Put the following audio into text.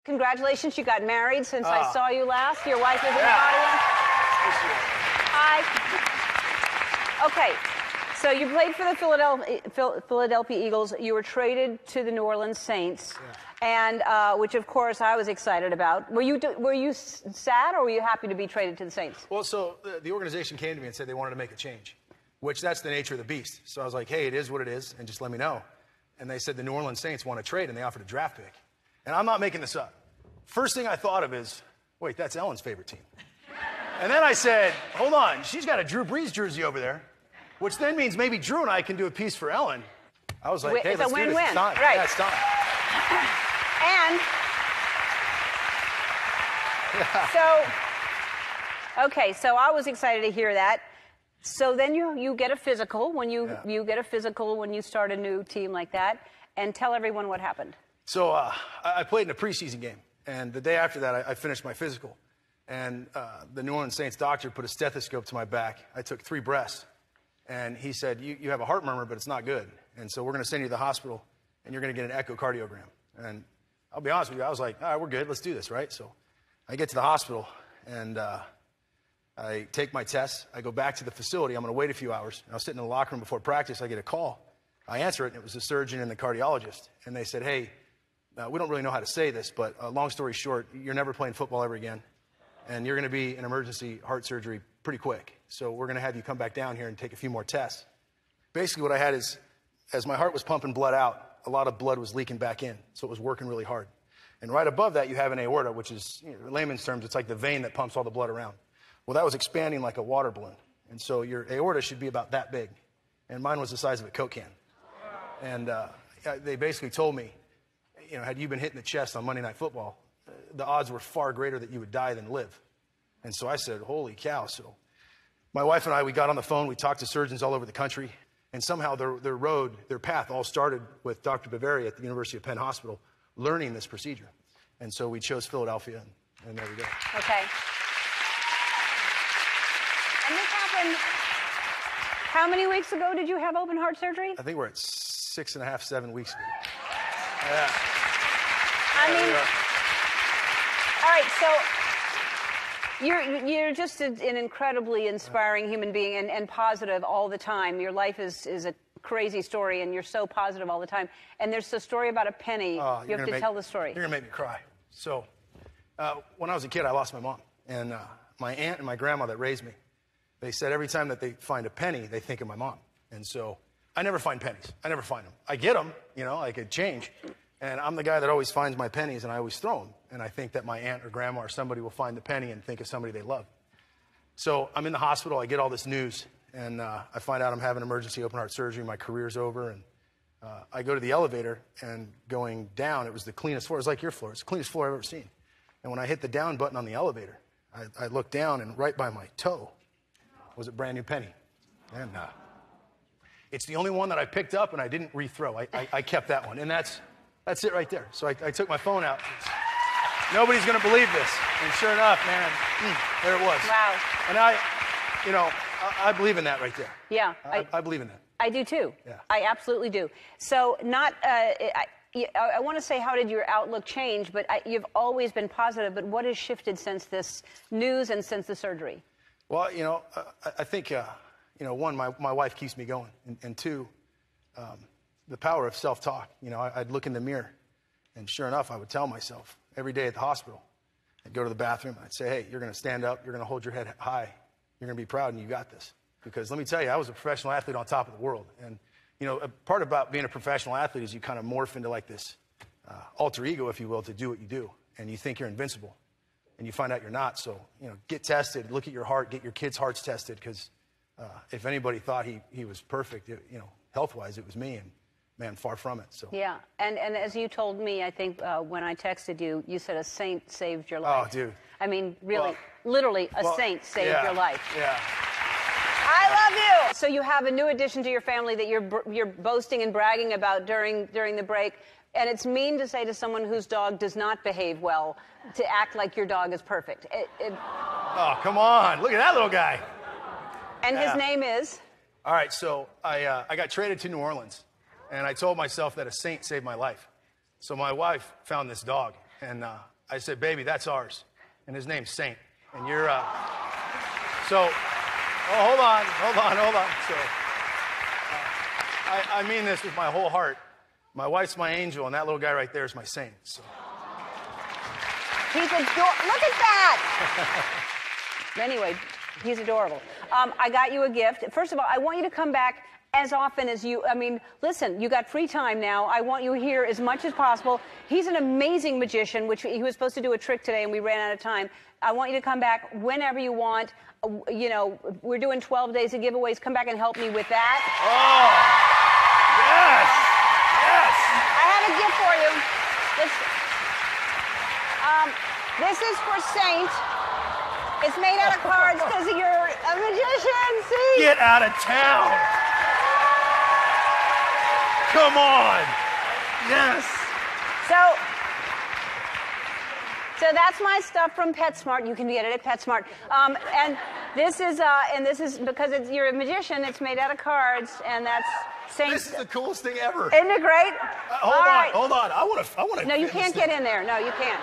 Congratulations, you got married since I saw you last. Your wife is in the audience. Hi. Okay, so you played for the Philadelphia Eagles. You were traded to the New Orleans Saints, and which, of course, I was excited about. Were you sad, or were you happy to be traded to the Saints? Well, so the organization came to me and said they wanted to make a change, which that's the nature of the beast. So I was like, hey, it is what it is, and just let me know. And they said the New Orleans Saints want to trade, and they offered a draft pick. And I'm not making this up. First thing I thought of is, wait, that's Ellen's favorite team. And then I said, hold on, she's got a Drew Brees jersey over there, which then means maybe Drew and I can do a piece for Ellen. I was like, hey, let's do this. It's time. Right. Yeah, it's time. And okay, so I was excited to hear that. So then you get a physical when you get a physical when you start a new team like that, and tell everyone what happened. So I played in a preseason game, and the day after that, I finished my physical. And the New Orleans Saints doctor put a stethoscope to my back. I took 3 breaths, and he said, you have a heart murmur, but it's not good. And so we're going to send you to the hospital, and you're going to get an echocardiogram. And I'll be honest with you, I was like, all right, we're good. Let's do this, right? So I get to the hospital, and I take my tests. I go back to the facility. I'm going to wait a few hours. And I was sitting in the locker room before practice. I get a call. I answer it, and it was the surgeon and the cardiologist. And they said, hey, we don't really know how to say this, but long story short, you're never playing football ever again. And you're going to be in emergency heart surgery pretty quick. So we're going to have you come back down here and take a few more tests. Basically what I had is, as my heart was pumping blood out, a lot of blood was leaking back in. So it was working really hard. And right above that, you have an aorta, which is, in layman's terms, it's like the vein that pumps all the blood around. Well, that was expanding like a water balloon. And so your aorta should be about that big. And mine was the size of a Coke can. And they basically told me, had you been hit in the chest on Monday Night Football, the odds were far greater that you would die than live. And so I said, holy cow. So my wife and I, we got on the phone. We talked to surgeons all over the country. And somehow their path all started with Dr. Bavaria at the University of Penn Hospital learning this procedure. And so we chose Philadelphia, and there we go. Okay. And this happened, how many weeks ago did you have open heart surgery? I think we're at 6.5, 7 weeks ago. Yeah. I mean, all right, so you're just an incredibly inspiring human being and positive all the time. Your life is a crazy story, and you're so positive all the time. And there's a story about a penny. You have to tell the story. You're going to make me cry. So when I was a kid, I lost my mom. And my aunt and my grandma that raised me, they said every time that they find a penny, they think of my mom. And so I never find pennies. I never find them. I get them, like a change. And I'm the guy that always finds my pennies, and I always throw them. And I think that my aunt or grandma or somebody will find the penny and think of somebody they love. So I'm in the hospital. I get all this news, and I find out I'm having emergency open heart surgery. My career's over. And I go to the elevator, and going down, it was the cleanest floor. It was like your floor. It's the cleanest floor I've ever seen. And when I hit the down button on the elevator, I looked down, and right by my toe was a brand new penny. And it's the only one that I picked up, and I didn't rethrow. I kept that one. And that's it right there. So I took my phone out. Nobody's going to believe this. And sure enough, man, there it was. Wow. And I believe in that right there. Yeah. I believe in that. I do too. Yeah. I absolutely do. So I want to say, how did your outlook change? But you've always been positive. But what has shifted since this news and since the surgery? Well, I think, one, my wife keeps me going. And two, the power of self-talk. I'd look in the mirror, and sure enough, I would tell myself every day at the hospital. I'd go to the bathroom, I'd say, hey, you're going to stand up, you're going to hold your head high, you're going to be proud, and you got this. Because let me tell you, I was a professional athlete on top of the world. And, a part about being a professional athlete is you kind of morph into like this alter ego, if you will, to do what you do. And you think you're invincible. And you find out you're not. So, get tested, look at your heart, get your kids' hearts tested, because if anybody thought he was perfect, health-wise, it was me. And man, far from it. So yeah, and as you told me, I think when I texted you, you said a saint saved your life. Oh, dude. I mean, really, literally, a saint saved your life. Yeah. I love you. So you have a new addition to your family that you're boasting and bragging about during the break, and it's mean to say to someone whose dog does not behave well to act like your dog is perfect. Oh, come on! Look at that little guy. And his name is? All right, so I got traded to New Orleans. And I told myself that a saint saved my life. So my wife found this dog. And I said, baby, that's ours. And his name's Saint. And you're, so, hold on. So, I mean this with my whole heart. My wife's my angel, and that little guy right there is my saint. So. He's adorable. Look at that! Anyway, he's adorable. I got you a gift. First of all, I want you to come back as often as you, I mean, listen, you got free time now. I want you here as much as possible. He's an amazing magician, which he was supposed to do a trick today, and we ran out of time. I want you to come back whenever you want. You know, we're doing 12 days of giveaways. Come back and help me with that. Oh, yes! Yes! I have a gift for you. This is for Saint. It's made out of cards because you're a magician. See? Get out of town! Come on! Yes! So that's my stuff from PetSmart. You can get it at PetSmart. And this is because you're a magician. It's made out of cards, and that's Saint. This is the coolest thing ever. Isn't it great? Hold on. I want to. No, you can't get in there. No, you can't.